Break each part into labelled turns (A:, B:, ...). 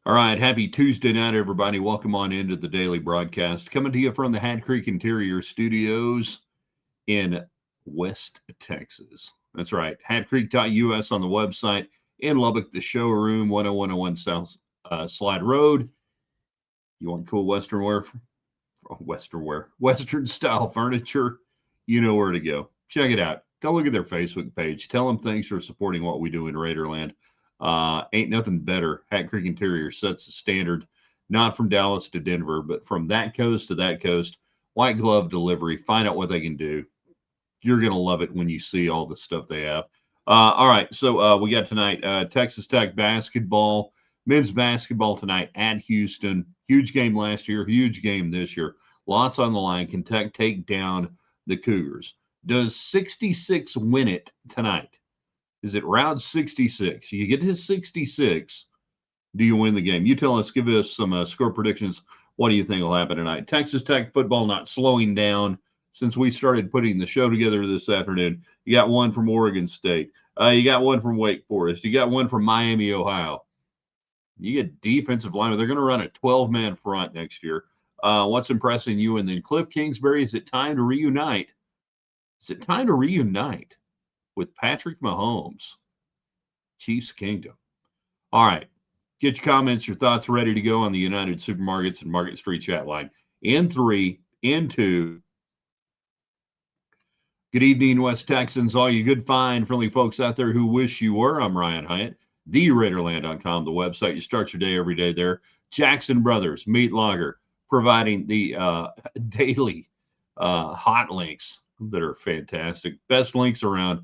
A: All right, happy Tuesday night, everybody. Welcome on into the daily broadcast. Coming to you from the Hat Creek Interior Studios in West Texas. That's right, hatcreek.us on the website. In Lubbock, the showroom, 10101 South Slide Road. You want cool Western style furniture? You know where to go. Check it out. Go look at their Facebook page. Tell them thanks for supporting what we do in Raiderland. Ain't nothing better. Hat Creek Interior sets the standard, not from Dallas to Denver, but from that coast to that coast. White glove delivery. Find out what they can do. You're going to love it when you see all the stuff they have. All right, so we got tonight Texas Tech basketball, men's basketball tonight at Houston. Huge game last year, huge game this year. Lots on the line. Can Tech take down the Cougars? Does 66 win it tonight? Is it round 66? You get to 66, do you win the game? You tell us, give us some score predictions. What do you think will happen tonight? Texas Tech football not slowing down since we started putting the show together this afternoon. You got one from Oregon State. You got one from Wake Forest. You got one from Miami, Ohio. You get defensive linemen. They're going to run a 12-man front next year. What's impressing you? And then Kliff Kingsbury, is it time to reunite? Is it time to reunite with Patrick Mahomes? Chiefs Kingdom. All right. Get your comments, your thoughts ready to go on the United Supermarkets and Market Street chat line. In 3, in 2. Good evening, West Texans, all you good, fine, friendly folks out there who wish you were. I'm Ryan Hyatt, theraiderland.com, the website. You start your day every day there. Jackson Brothers, Meat Lager, providing the daily hot links that are fantastic. Best links around.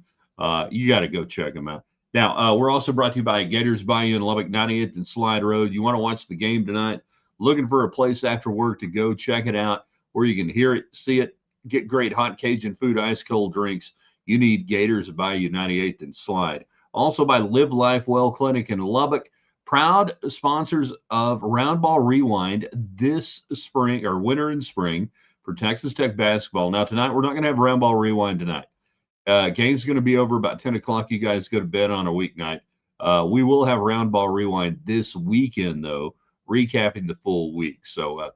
A: You got to go check them out. Now, we're also brought to you by Gators Bayou in Lubbock, 98th and Slide Road. You want to watch the game tonight? Looking for a place after work to go check it out where you can hear it, see it, get great hot Cajun food, ice cold drinks. You need Gators Bayou, 98th and Slide. Also by Live Life Well Clinic in Lubbock. Proud sponsors of Roundball Rewind this spring or winter and spring for Texas Tech basketball. Now, tonight, we're not going to have Roundball Rewind tonight. Game's going to be over about 10 o'clock. You guys go to bed on a weeknight. We will have Roundball Rewind this weekend, though, recapping the full week. So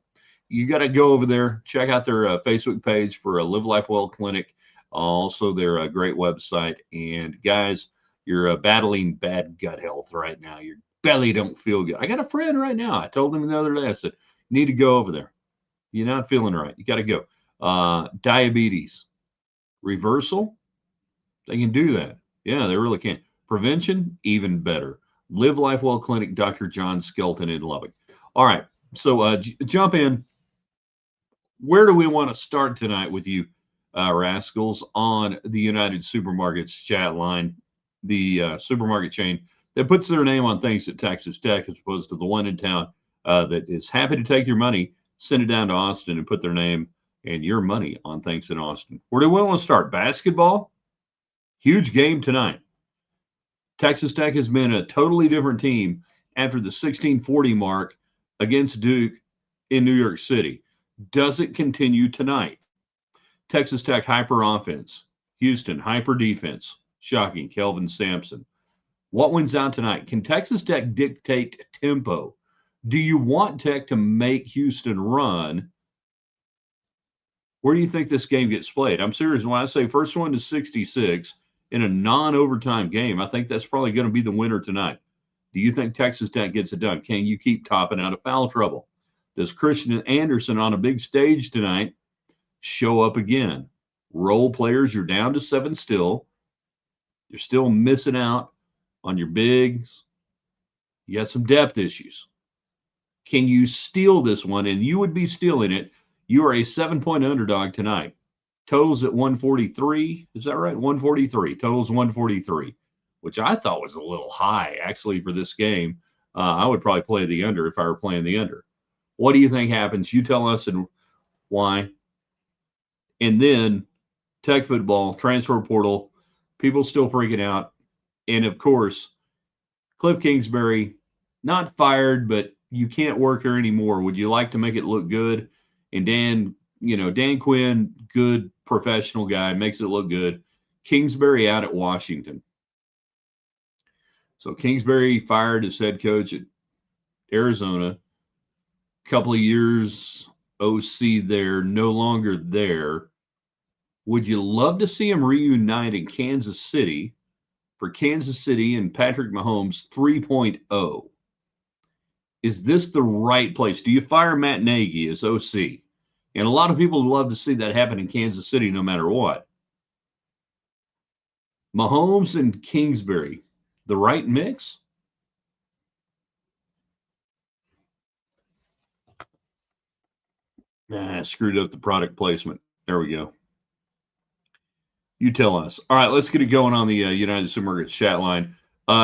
A: you got to go over there, check out their Facebook page for a Live Life Well Clinic, also their great website. And, guys, you're battling bad gut health right now. Your belly don't feel good. I got a friend right now. I told him the other day, I said, you need to go over there. You're not feeling right. You got to go. Diabetes. Reversal. They can do that. Yeah, they really can. Prevention, even better. Live Life Well Clinic, Dr. John Skelton in Lubbock. All right, so jump in. Where do we want to start tonight with you, rascals, on the United Supermarkets chat line, the supermarket chain that puts their name on things at Texas Tech as opposed to the one in town that is happy to take your money, send it down to Austin, and put their name and your money on things in Austin. Where do we want to start? Basketball? Huge game tonight. Texas Tech has been a totally different team after the 1640 mark against Duke in New York City. Does it continue tonight? Texas Tech hyper offense. Houston hyper defense. Shocking. Kelvin Sampson. What wins out tonight? Can Texas Tech dictate tempo? Do you want Tech to make Houston run? Where do you think this game gets played? I'm serious when I say first one to 66 in a non-overtime game. I think that's probably going to be the winner tonight. Do you think Texas Tech gets it done? Can you keep topping out of foul trouble? Does Christian Anderson on a big stage tonight show up again? Role players, you're down to 7 still. You're still missing out on your bigs. You got some depth issues. Can you steal this one? And you would be stealing it. You are a 7-point underdog tonight. Totals at 143. Is that right? 143. Totals 143, which I thought was a little high, actually, for this game. I would probably play the under if I were playing the under. What do you think happens? You tell us and why. And then Tech football, transfer portal, people still freaking out. And, of course, Kliff Kingsbury, not fired, but you can't work here anymore. Would you like to make it look good? And Dan Quinn, good professional guy, makes it look good. Kingsbury out at Washington. So Kingsbury fired as head coach at Arizona. Couple of years OC there, no longer there. Would you love to see him reunite in Kansas City for Kansas City and Patrick Mahomes 3.0? Is this the right place? Do you fire Matt Nagy as OC? And a lot of people would love to see that happen in Kansas City no matter what. Mahomes and Kingsbury, the right mix? Nah, screwed up the product placement. There we go. You tell us. All right, let's get it going on the United Supermarkets chat line.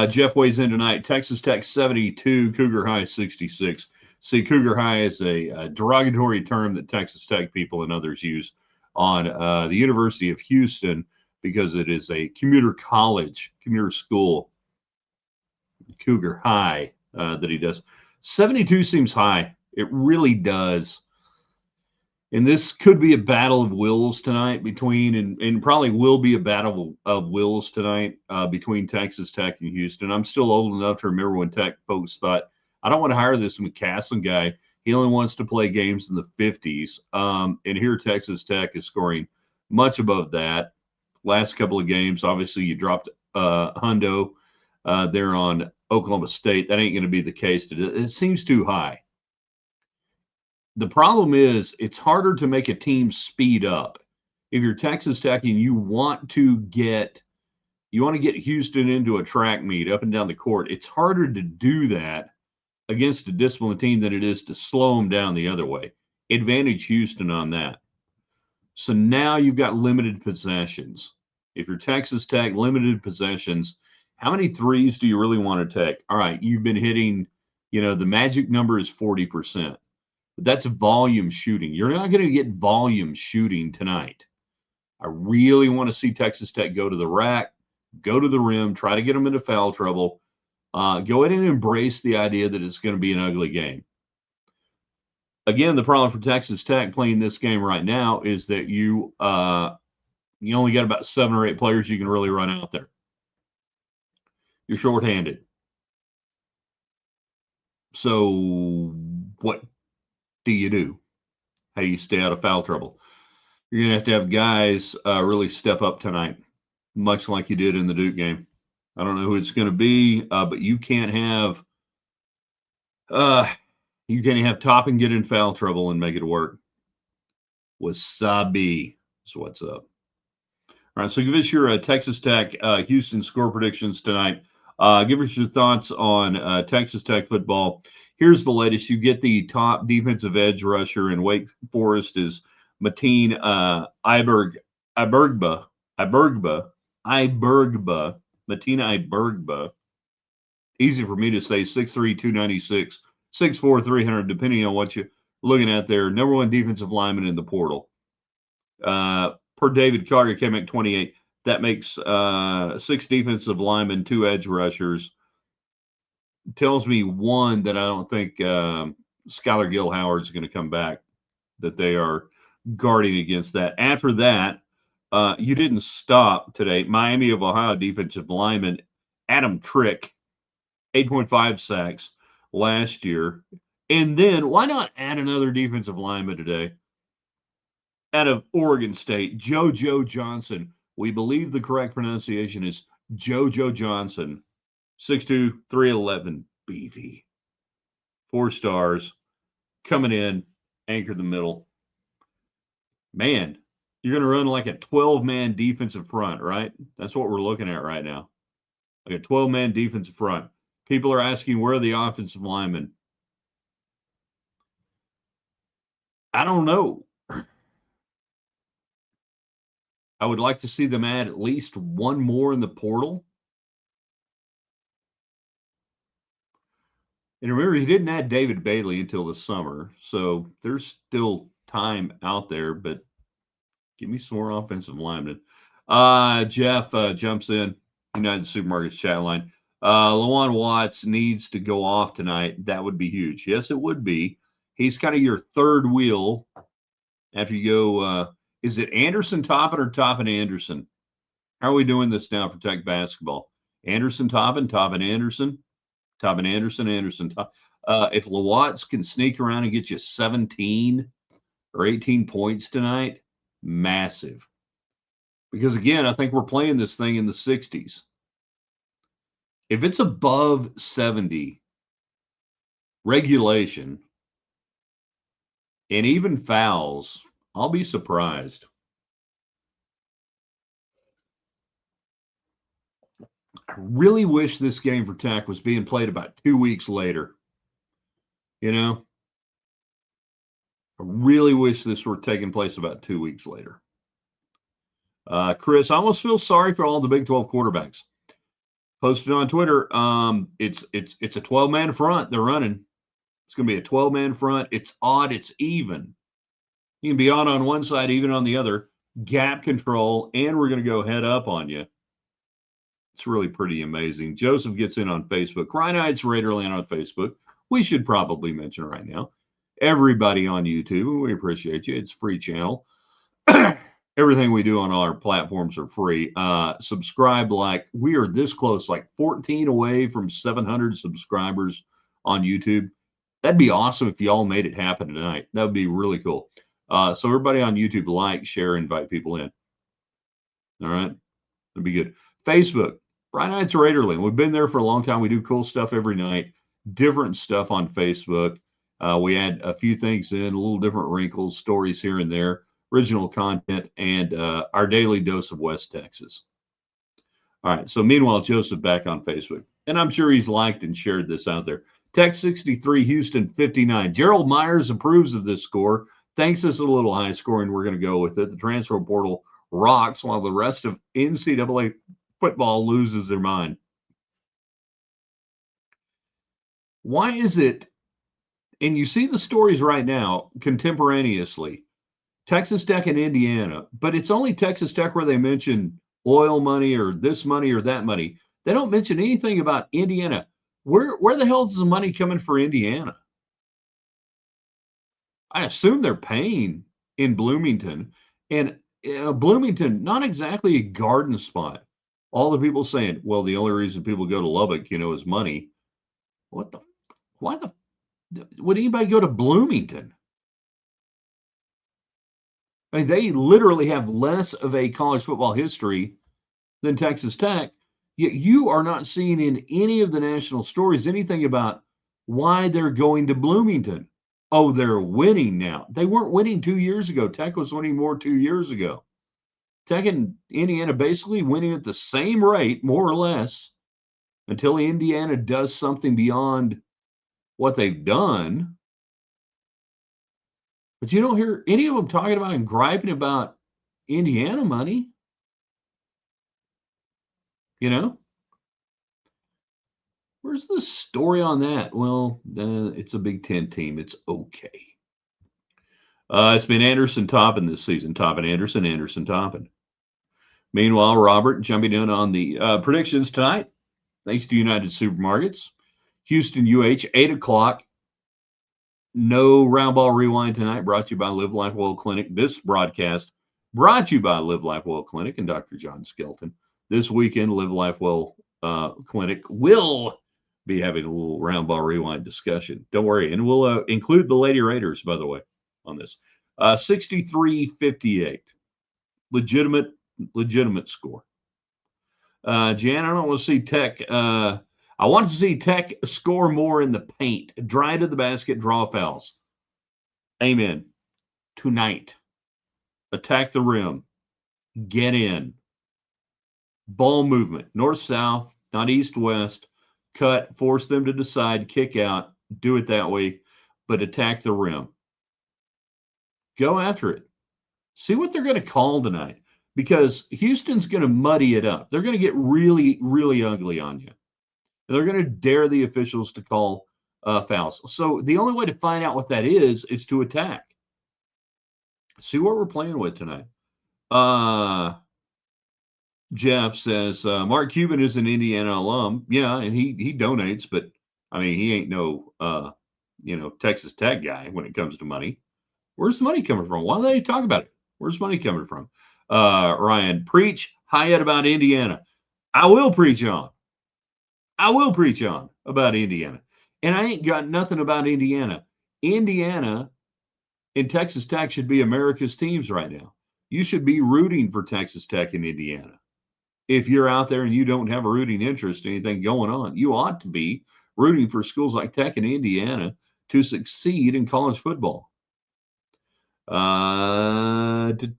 A: Jeff weighs in tonight. Texas Tech 72, Cougar High 66. See, Cougar High is a derogatory term that Texas Tech people and others use on the University of Houston because it is a commuter college, commuter school. Cougar High that he does. 72 seems high. It really does. And this could be a battle of wills tonight between, and probably will be a battle of wills tonight between Texas Tech and Houston. I'm still old enough to remember when Tech folks thought, I don't want to hire this McCasland guy. He only wants to play games in the 50s. And here Texas Tech is scoring much above that. Last couple of games, obviously you dropped Hundo there on Oklahoma State. That ain't going to be the case today. It seems too high. The problem is it's harder to make a team speed up. If you're Texas Tech and you want to get Houston into a track meet up and down the court, it's harder to do that against a disciplined team than it is to slow them down the other way. Advantage Houston on that. So now you've got limited possessions. If you're Texas Tech, limited possessions, how many threes do you really want to take? All right, you've been hitting, the magic number is 40%. That's volume shooting. You're not going to get volume shooting tonight. I really want to see Texas Tech go to the rack, go to the rim, try to get them into foul trouble. Go ahead and embrace the idea that it's going to be an ugly game. Again, the problem for Texas Tech playing this game right now is that you only got about 7 or 8 players you can really run out there. You're shorthanded. So what do you do? How do you stay out of foul trouble? You're going to have guys really step up tonight, much like you did in the Duke game. I don't know who it's going to be, but you can't have Toppin get in foul trouble and make it work. Wasabi is what's up. All right, so give us your Texas Tech Houston score predictions tonight. Give us your thoughts on Texas Tech football. Here's the latest. You get the top defensive edge rusher in Wake Forrest is Mateen Ibergba. Mateen Ibergba. Easy for me to say, 6'3", 296, 6'4", 300, depending on what you're looking at there. Number 1 defensive lineman in the portal. Per David Carter came at 28. That makes 6 defensive linemen, 2 edge rushers. Tells me one that I don't think Skylar Gill-Howard is going to come back, that they are guarding against that. After that, you didn't stop today. Miami of Ohio defensive lineman Adam Trick, 8.5 sacks last year. And then why not add another defensive lineman today? Out of Oregon State, JoJo Johnson. We believe the correct pronunciation is JoJo Johnson. 6'2", 311, beefy. 4 stars, coming in, anchor the middle. Man, you're going to run like a 12-man defensive front, right? That's what we're looking at right now. Like a 12-man defensive front. People are asking, where are the offensive linemen? I don't know. I would like to see them add at least one more in the portal. And remember, he didn't add David Bailey until the summer, so there's still time out there, but give me some more offensive linemen. Jeff jumps in, United Supermarkets chat line. Lawan Watts needs to go off tonight. That would be huge. Yes, it would be. He's kind of your third wheel after you go. Is it Anderson Toppin or Toppin Anderson? How are we doing this now for Tech basketball? Anderson Toppin, Toppin Anderson? Tobin Anderson. If Lawatts can sneak around and get you 17 or 18 points tonight, massive. Because again, I think we're playing this thing in the 60s. If it's above 70 regulation and even fouls, I'll be surprised. I really wish this game for Tech was being played about 2 weeks later. You know? I really wish this were taking place about 2 weeks later. Chris, I almost feel sorry for all the Big 12 quarterbacks. Posted on Twitter, it's a 12-man front they're running. It's going to be a 12-man front. It's odd. It's even. You can be odd on one side, even on the other. Gap control, and we're going to go head up on you. It's really pretty amazing. Joseph gets in on Facebook. Ryan Heights Raiderland on Facebook. We should probably mention right now. Everybody on YouTube, we appreciate you. It's a free channel. Everything we do on our platforms are free. Subscribe, like we are this close, like 14 away from 700 subscribers on YouTube. That'd be awesome if y'all made it happen tonight. That would be really cool. So everybody on YouTube, like, share, invite people in. All right? That'd be good. Facebook, Brian Heights Raiderland. We've been there for a long time. We do cool stuff every night, different stuff on Facebook. We add a few things in, a little different wrinkles, stories here and there, original content, and our daily dose of West Texas. All right. So meanwhile, Joseph back on Facebook, and I'm sure he's liked and shared this out there. Tech 63, Houston 59. Gerald Myers approves of this score. Thinks it's a little high scoring. We're going to go with it. The transfer portal rocks while the rest of NCAA football loses their mind. Why is it, and you see the stories right now contemporaneously, Texas Tech and Indiana, but it's only Texas Tech where they mention oil money or this money or that money. They don't mention anything about Indiana. Where the hell is the money coming for Indiana? I assume they're paying in Bloomington. And Bloomington, not exactly a garden spot. All the people saying, well, the only reason people go to Lubbock, is money. Why would anybody go to Bloomington? I mean, they literally have less of a college football history than Texas Tech. Yet you are not seeing in any of the national stories anything about why they're going to Bloomington. Oh, they're winning now. They weren't winning 2 years ago. Tech was winning more 2 years ago. Tech and Indiana basically winning at the same rate, more or less, until Indiana does something beyond what they've done. But you don't hear any of them talking about and griping about Indiana money. Where's the story on that? Well, it's a Big Ten team. It's okay. It's been Anderson Toppin this season. Toppin Anderson Toppin. Meanwhile, Robert jumping in on the predictions tonight. Thanks to United Supermarkets. Houston UH, 8 o'clock. No round ball rewind tonight. Brought to you by Live Life Well Clinic. This broadcast brought to you by Live Life Well Clinic and Dr. John Skelton. This weekend, Live Life Well Clinic will be having a little round ball rewind discussion. Don't worry. And we'll include the Lady Raiders, by the way, on this. 63-58. Legitimate score. Jan, I don't want to see Tech. I want to see Tech score more in the paint. Drive to the basket, draw fouls. Amen. Tonight. Attack the rim. Get in. Ball movement. North-south, not east-west. Cut. Force them to decide. Kick out. Do it that way. But attack the rim. Go after it. See what they're going to call tonight. Because Houston's going to muddy it up. They're going to get really, really ugly on you. And they're going to dare the officials to call fouls. So the only way to find out what that is to attack. See what we're playing with tonight. Jeff says, Mark Cuban is an Indiana alum. Yeah, and he donates, but, I mean, he ain't no, Texas Tech guy when it comes to money. Where's the money coming from? Why don't they talk about it? Where's money coming from? Ryan, preach Hyatt about Indiana. I will preach on. I will preach on about Indiana. And I ain't got nothing about Indiana. Indiana and Texas Tech should be America's teams right now. You should be rooting for Texas Tech and Indiana. If you're out there and you don't have a rooting interest in anything going on, you ought to be rooting for schools like Tech and Indiana to succeed in college football. Robert,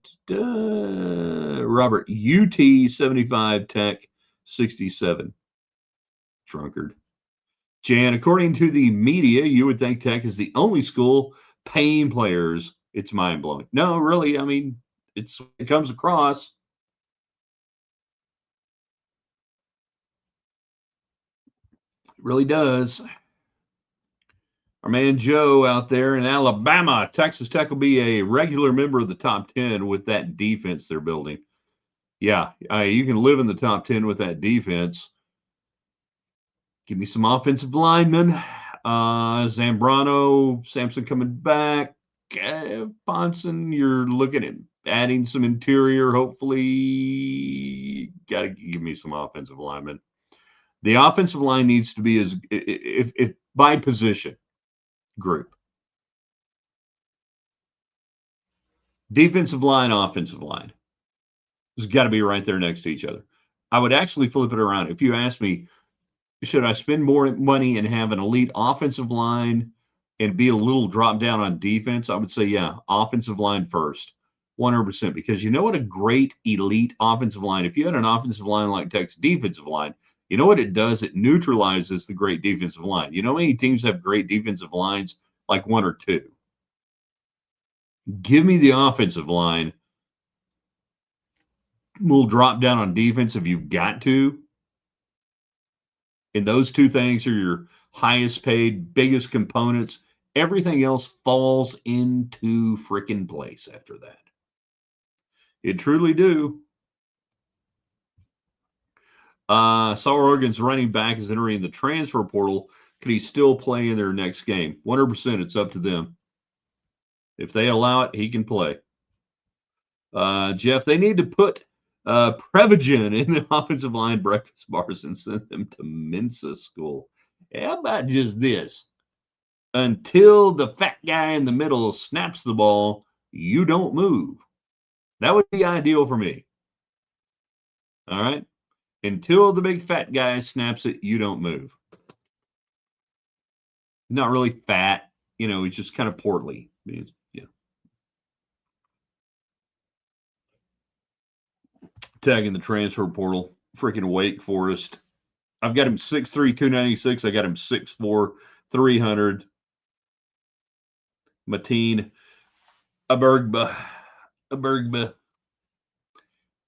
A: UT 75, Tech 67. Drunkard. Jan, according to the media, you would think Tech is the only school paying players. It's mind blowing. No, really, I mean, it comes across. It really does. Our man Joe out there in Alabama, Texas Tech will be a regular member of the top 10 with that defense they're building. Yeah, you can live in the top 10 with that defense. Give me some offensive linemen. Zambrano, Sampson coming back. Ponson, you're looking at adding some interior, hopefully. Got to give me some offensive linemen. The offensive line needs to be as if by position group. Defensive line, offensive line. It's got to be right there next to each other. I would actually flip it around. If you ask me, should I spend more money and have an elite offensive line and be a little drop down on defense? I would say, yeah, offensive line first, 100%. Because you know what a great elite offensive line, if you had an offensive line like Tech's defensive line, you know what it does? It neutralizes the great defensive line. You know how many teams have great defensive lines, like one or two? Give me the offensive line. We'll drop down on defense if you've got to. And those two things are your highest paid, biggest components. Everything else falls into freaking place after that. It truly do. Saw Oregon's running back is entering the transfer portal. Could he still play in their next game? 100%. It's up to them. If they allow it, he can play. Jeff, they need to put Prevagen in the offensive line breakfast bars and send them to Mensa school. How about just this? Until the fat guy in the middle snaps the ball, you don't move. That would be ideal for me. All right? Until the big fat guy snaps it, you don't move. Not really fat, he's just kind of portly. Yeah. Tagging the transfer portal, freaking Wake Forest. I've got him 6'3", 296. I got him 6'4", 300. Mateen Abergba.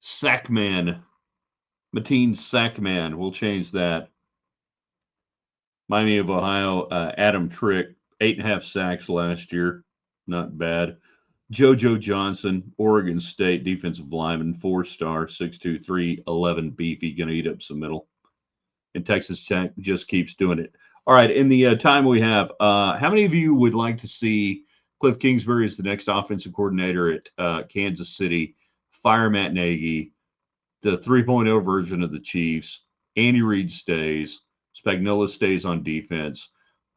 A: Sackman. Mateen Sackman. We'll change that. Miami of Ohio, Adam Trick, 8.5 sacks last year. Not bad. JoJo Johnson, Oregon State defensive lineman, 4-star, 6'2", 311 beefy, going to eat up some middle. And Texas Tech just keeps doing it. All right, in the time we have, how many of you would like to see Kliff Kingsbury as the next offensive coordinator at Kansas City? Fire Matt Nagy, the 3.0 version of the Chiefs. Andy Reid stays. Spagnuolo stays on defense.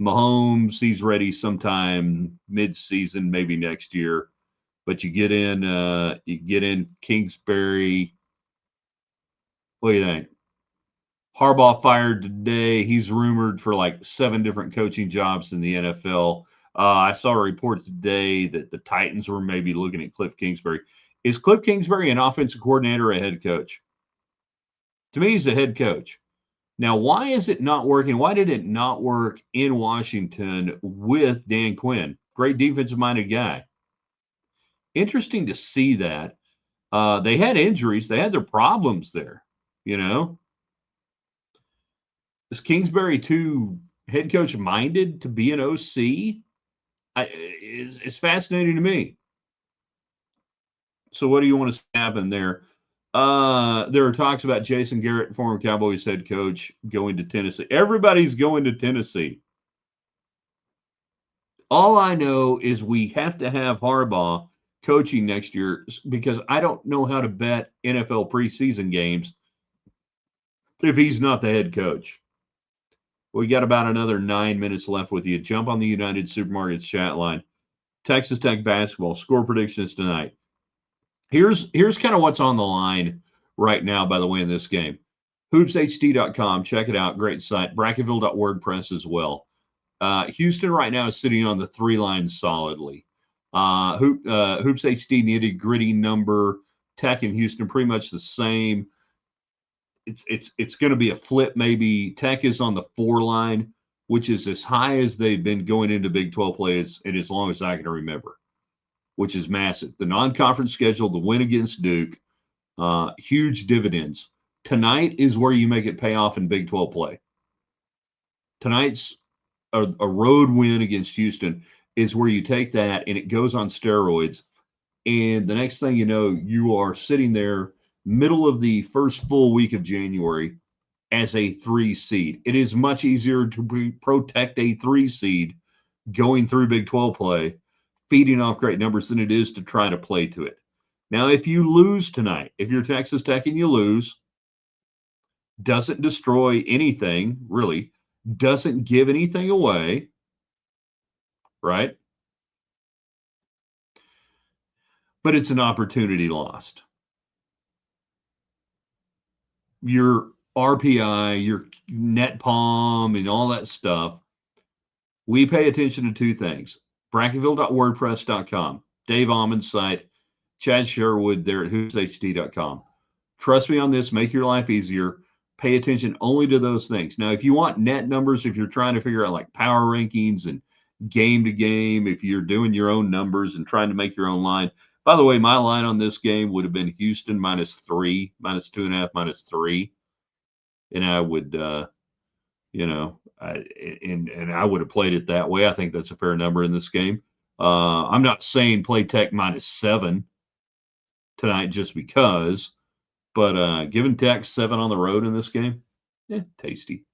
A: Mahomes, he's ready sometime mid-season, maybe next year. But you get in Kingsbury. What do you think? Harbaugh fired today. He's rumored for like 7 different coaching jobs in the NFL. I saw a report today that the Titans were maybe looking at Kliff Kingsbury. Is Kliff Kingsbury an offensive coordinator or a head coach? To me, he's a head coach. Now, why is it not working? Why did it not work in Washington with Dan Quinn? Great defensive-minded guy. Interesting to see that. They had injuries. They had their problems there, Is Kingsbury too head coach minded to be an OC? It's fascinating to me. So what do you want to happen there? There are talks about Jason Garrett, former Cowboys head coach, going to Tennessee. Everybody's going to Tennessee. All I know is we have to have Harbaugh coaching next year because I don't know how to bet NFL preseason games if he's not the head coach. We got about another 9 minutes left with you. Jump on the United Supermarkets chat line. Texas Tech basketball score predictions tonight. Here's kind of what's on the line right now, by the way, in this game. HoopsHD.com. Check it out. Great site. Bracketville.wordpress as well. Houston right now is sitting on the 3 line solidly. Hoops HD nitty gritty number. Tech and Houston pretty much the same. It's going to be a flip maybe. Tech is on the 4 line, which is as high as they've been going into Big 12 play as long as I can remember, which is massive. The non-conference schedule, the win against Duke, huge dividends. Tonight is where you make it pay off in Big 12 play. Tonight's a road win against Houston is where you take that and it goes on steroids. And the next thing you know, you are sitting there middle of the first full week of January as a 3 seed. It is much easier to protect a 3 seed going through Big 12 play, feeding off great numbers than it is to try to play to it. Now, if you lose tonight, if you're Texas Tech and you lose, doesn't destroy anything, really, doesn't give anything away, right? But it's an opportunity lost. Your RPI, your net palm, and all that stuff, we pay attention to 2 things. Bracketville.wordpress.com, Dave Almond's site, Chad Sherwood there at hoopshd.com. Trust me on this. Make your life easier. Pay attention only to those things. Now, if you want net numbers, if you're trying to figure out like power rankings and game to game, if you're doing your own numbers and trying to make your own line. By the way, my line on this game would have been Houston -3, -2.5, -3. And I would, I would have played it that way. I think that's a fair number in this game. I'm not saying play Tech -7 tonight just because, but giving Tech 7 on the road in this game, tasty.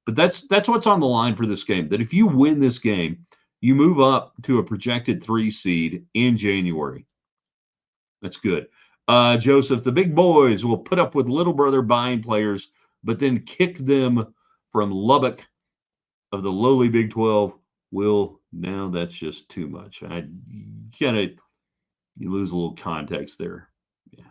A: But that's what's on the line for this game. That if you win this game, you move up to a projected 3 seed in January. That's good. Joseph, the big boys will put up with little brother buying players, but then kick them from Lubbock of the lowly Big 12. Now that's just too much. You lose a little context there. Yeah.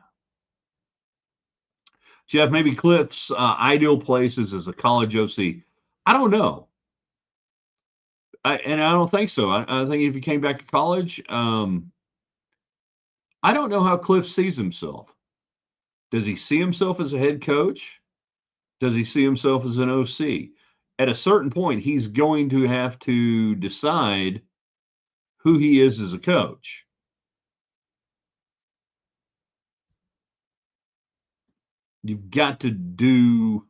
A: Jeff, maybe Kliff's ideal places as a college OC. I don't know. And I don't think so. I think if he came back to college, I don't know how Kliff sees himself. Does he see himself as a head coach? Does he see himself as an OC? At a certain point, he's going to have to decide who he is as a coach. You've got to do,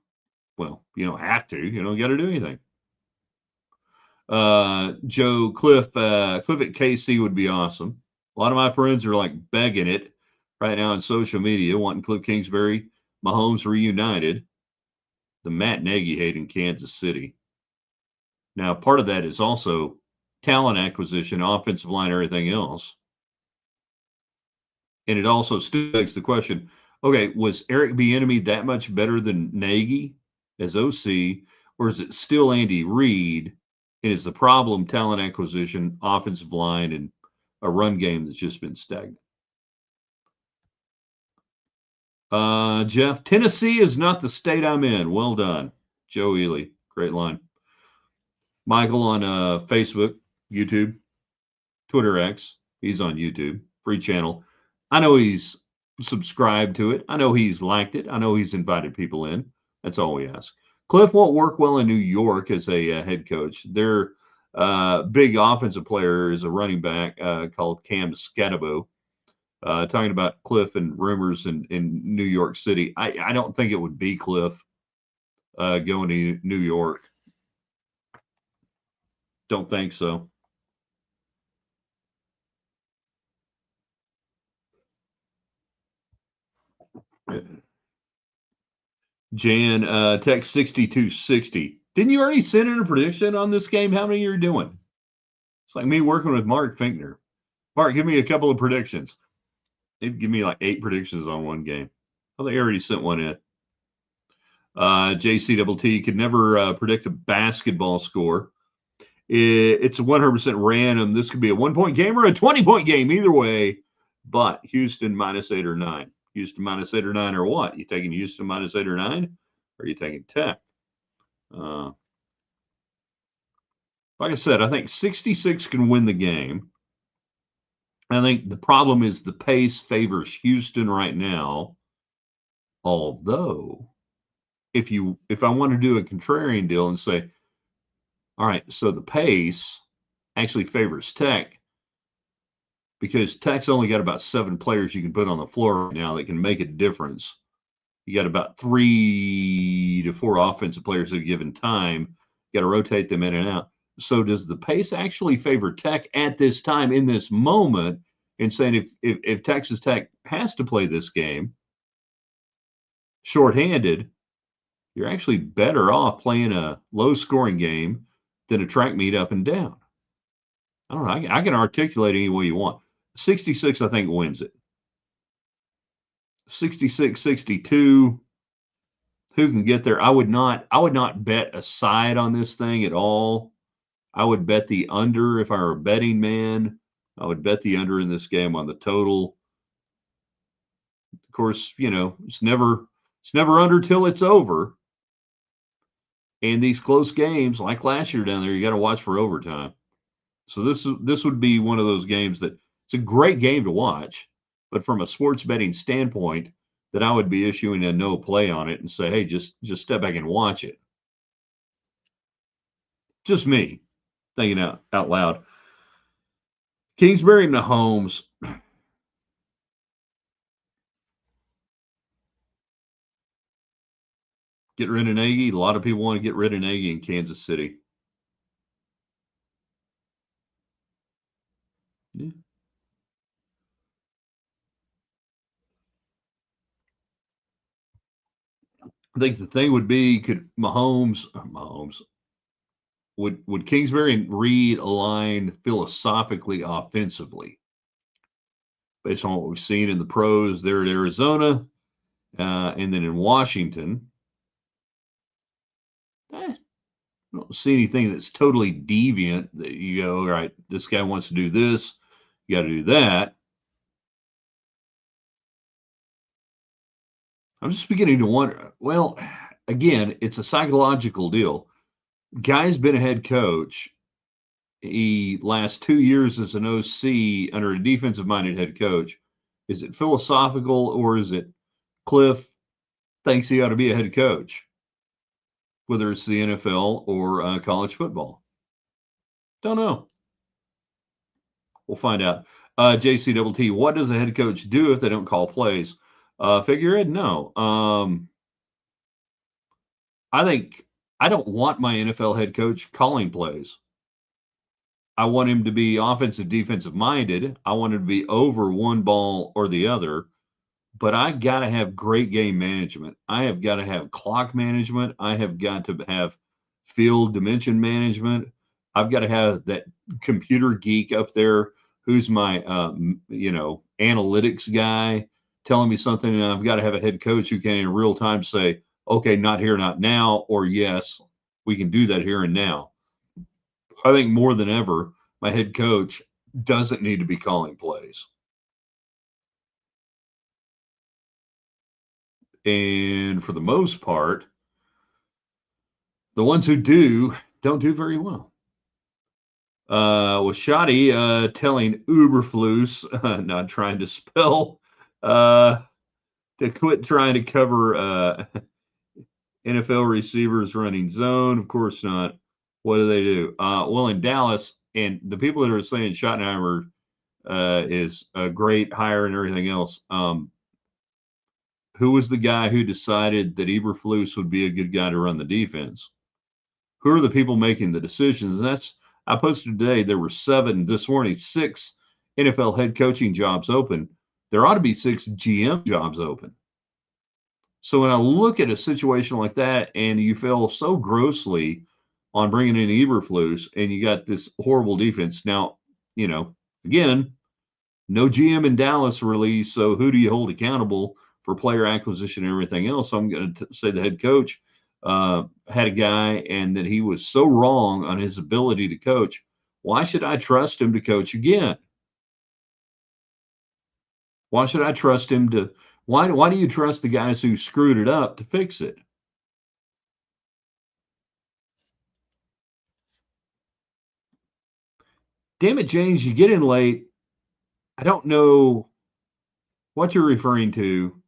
A: well, you don't have to. You don't got to do anything. Joe, Kliff at KC would be awesome. A lot of my friends are like begging it right now on social media, wanting Kliff Kingsbury, Mahomes reunited. The Matt Nagy hate in Kansas City. Now, part of that is also talent acquisition, offensive line, everything else. And it also still begs the question, okay, was Eric Bieniemy that much better than Nagy as OC, or is it still Andy Reid? And is the problem talent acquisition, offensive line, and a run game that's just been stagnant? Jeff, Tennessee is not the state I'm in. Well done. Joe Ely. Great line. Michael on Facebook, YouTube, Twitter X. He's on YouTube. Free channel. I know he's subscribed to it. I know he's liked it. I know he's invited people in. That's all we ask. Kliff won't work well in New York as a head coach. Their big offensive player is a running back called Cam Scatabo. Talking about Kliff and rumors in New York City. I don't think it would be Kliff going to New York. Don't think so. Jan, text 6260. Didn't you already send in a prediction on this game? How many are you doing? It's like me working with Mark Finkner. Mark, give me a couple of predictions. They'd give me like 8 predictions on one game. I think I already sent one in. JCTT could never predict a basketball score. It's 100% random. This could be a 1-point game or a 20-point game, either way. But Houston minus 8 or 9. Houston minus 8 or 9 or what? You taking Houston minus 8 or 9? Or are you taking Tech? Like I said, I think 66 can win the game. I think the problem is the pace favors Houston right now. Although, if I want to do a contrarian deal and say, all right, so the pace actually favors Tech because Tech's only got about 7 players you can put on the floor right now that can make a difference. You got about 3 to 4 offensive players at a given time. You got to rotate them in and out. So does the pace actually favor Tech at this time in this moment? And saying if Texas Tech has to play this game shorthanded, you're actually better off playing a low-scoring game than a track meet up and down. I don't know. I can articulate any way you want. 66, I think, wins it. 66, 62. Who can get there? I would not bet a side on this thing at all. I would bet the under if I were a betting man. I would bet the under in this game on the total. Of course, it's never under till it's over. And these close games, like last year down there, you got to watch for overtime. So this would be one of those games that it's a great game to watch, but from a sports betting standpoint, that I would be issuing a no play on it and say, hey, just step back and watch it. Just me thinking out loud. Kingsbury Mahomes. Get rid of Nagy. A lot of people want to get rid of Nagy in Kansas City. Yeah. I think the thing would be, could Mahomes would Kingsbury and Reed align philosophically offensively based on what we've seen in the pros there at Arizona and then in Washington? I don't see anything that's totally deviant that you go, all right, this guy wants to do this, you got to do that. I'm just beginning to wonder. Well, again, it's a psychological deal. Guy's been a head coach. He last 2 years as an OC under a defensive-minded head coach. Is it philosophical or is it Kliff thinks he ought to be a head coach, whether it's the NFL or college football? Don't know. We'll find out. JCTT, what does a head coach do if they don't call plays? Figurehead, no. I think I don't want my NFL head coach calling plays. I want him to be offensive, defensive minded. I want him to be over one ball or the other. But I got to have great game management. I have got to have clock management. I have got to have field dimension management. I've got to have that computer geek up there who's my, analytics guy telling me something. And I've got to have a head coach who can in real time say, okay, not here, not now, or yes, we can do that here and now. I think more than ever, my head coach doesn't need to be calling plays. And for the most part, the ones who don't do very well. Was Shoddy telling Uberflus, not trying to spell, to quit trying to cover NFL receivers running zone? Of course not. What do? Well, in Dallas, and the people that are saying Schottenheimer is a great hire and everything else, who was the guy who decided that Eberflus would be a good guy to run the defense? Who are the people making the decisions? And I posted today, there were 7 this morning, 6 NFL head coaching jobs open. There ought to be 6 GM jobs open. So when I look at a situation like that and you fail so grossly on bringing in Eberflus and you got this horrible defense. Now, again, no GM in Dallas really. So who do you hold accountable for player acquisition and everything else? I'm going to say the head coach. had a guy and that he was so wrong on his ability to coach. Why should I trust him to coach again? Why should I trust him to? Why do you trust the guys who screwed it up to fix it? Damn it, James, you get in late. I don't know what you're referring to.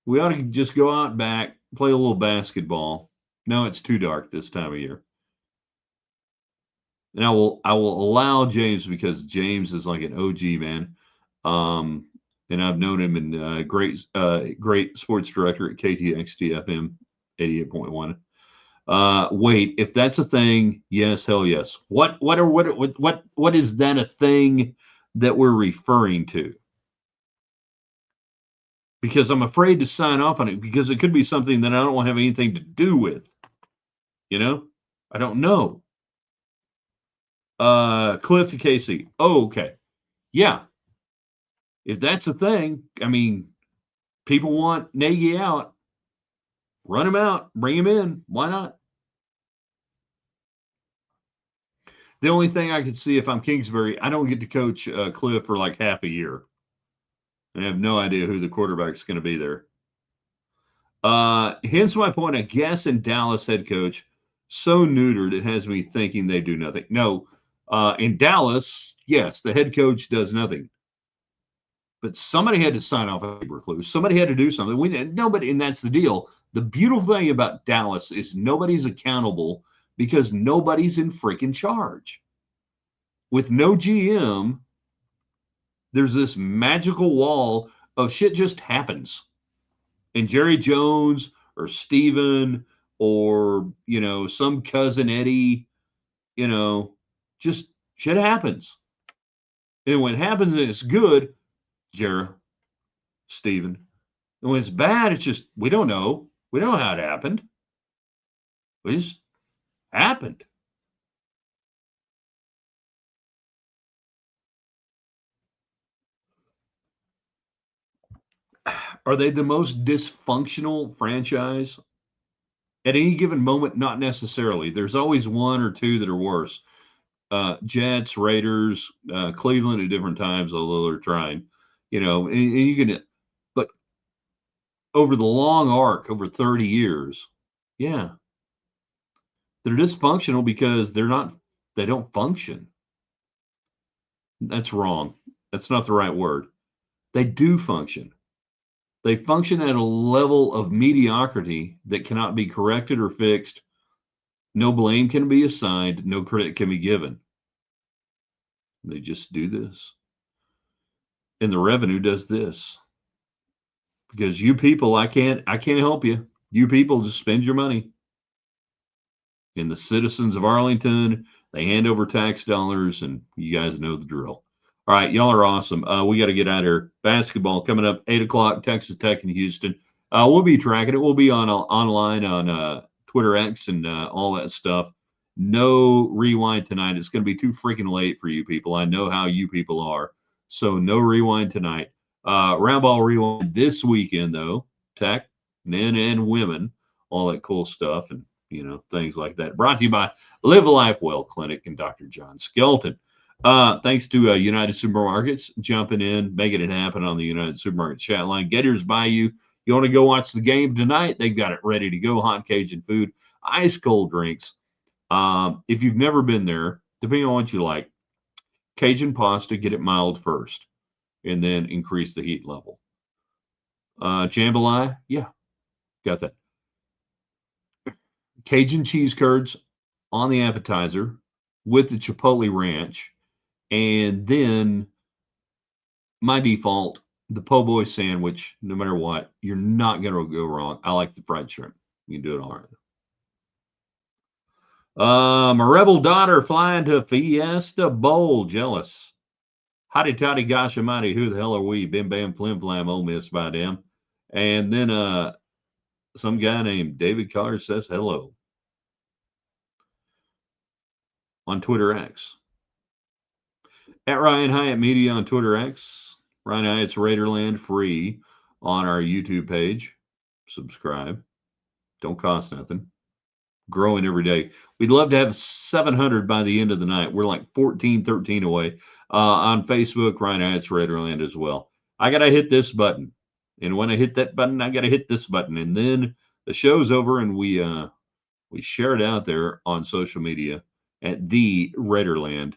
A: We ought to just go out back, play a little basketball. No, it's too dark this time of year. And I will allow James because James is like an OG man. Um, and I've known him in great sports director at KTXT FM 88.1. Wait, if that's a thing, yes, hell yes. What is that a thing that we're referring to? Because I'm afraid to sign off on it because it could be something that I don't want to have anything to do with. You know, I don't know. Kliff Casey. Oh, okay. Yeah. If that's a thing, I mean, people want Nagy out. Run him out. Bring him in. Why not? The only thing I could see if I'm Kingsbury, I don't get to coach Kliff for like half a year. I have no idea who the quarterback's going to be there. Hence my point. I guess in Dallas head coach, so neutered, it has me thinking they do nothing. No, in Dallas, yes, the head coach does nothing. But somebody had to sign off a Eberflus. Somebody had to do something. Nobody, and that's the deal. The beautiful thing about Dallas is nobody's accountable because nobody's in freaking charge. With no GM, there's this magical wall of shit just happens. And Jerry Jones or Steven or, some cousin Eddie, just shit happens. And when it happens and it's good, Jerry, Steven. And when it's bad, it's just, we don't know. We don't know how it happened. It just happened. Are they the most dysfunctional franchise? At any given moment, not necessarily. There's always one or two that are worse. Jets, Raiders, Cleveland at different times, although they're trying, and you can, but over the long arc, over 30 years, yeah, they're dysfunctional because they don't function. That's wrong. That's not the right word. They do function. They function at a level of mediocrity that cannot be corrected or fixed. No blame can be assigned. No credit can be given. They just do this. And the revenue does this. Because you people, I can't help you. You people just spend your money. And the citizens of Arlington, they hand over tax dollars, and you guys know the drill. All right, y'all are awesome. We got to get out of here. Basketball coming up 8 o'clock. Texas Tech in Houston. We'll be tracking it. We'll be online on Twitter X and all that stuff. No rewind tonight. It's going to be too freaking late for you people. I know how you people are. So no rewind tonight. Round ball rewind this weekend though. Tech, men and women, all that cool stuff, and things like that. Brought to you by Live Life Well Clinic and Dr. John Skelton. Thanks to United Supermarkets jumping in, making it happen on the United Supermarket chat line. Getters Bayou. You want to go watch the game tonight? They've got it ready to go. Hot Cajun food, ice cold drinks. If you've never been there, depending on what you like, Cajun pasta, get it mild first, and then increase the heat level. Jambalaya, yeah, got that. Cajun cheese curds on the appetizer with the Chipotle ranch, and then my default, the po' boy sandwich. No matter what, you're not gonna go wrong. I like the fried shrimp. You can do it all right. My rebel daughter flying to Fiesta Bowl. Jealous. Hotty toddy gosh almighty, who the hell are we? Bim bam flim flam, Ole Miss by them. And then some guy named David Carter says hello on Twitter X. At Ryan Hyatt Media on Twitter X. Ryan Hyatt's Raiderland free on our YouTube page. Subscribe. Don't cost nothing. Growing every day. We'd love to have 700 by the end of the night. We're like 14, 13 away. On Facebook, Ryan Hyatt's Raiderland as well. I got to hit this button. And when I hit that button, I got to hit this button. And then the show's over and we share it out there on social media at the Raiderland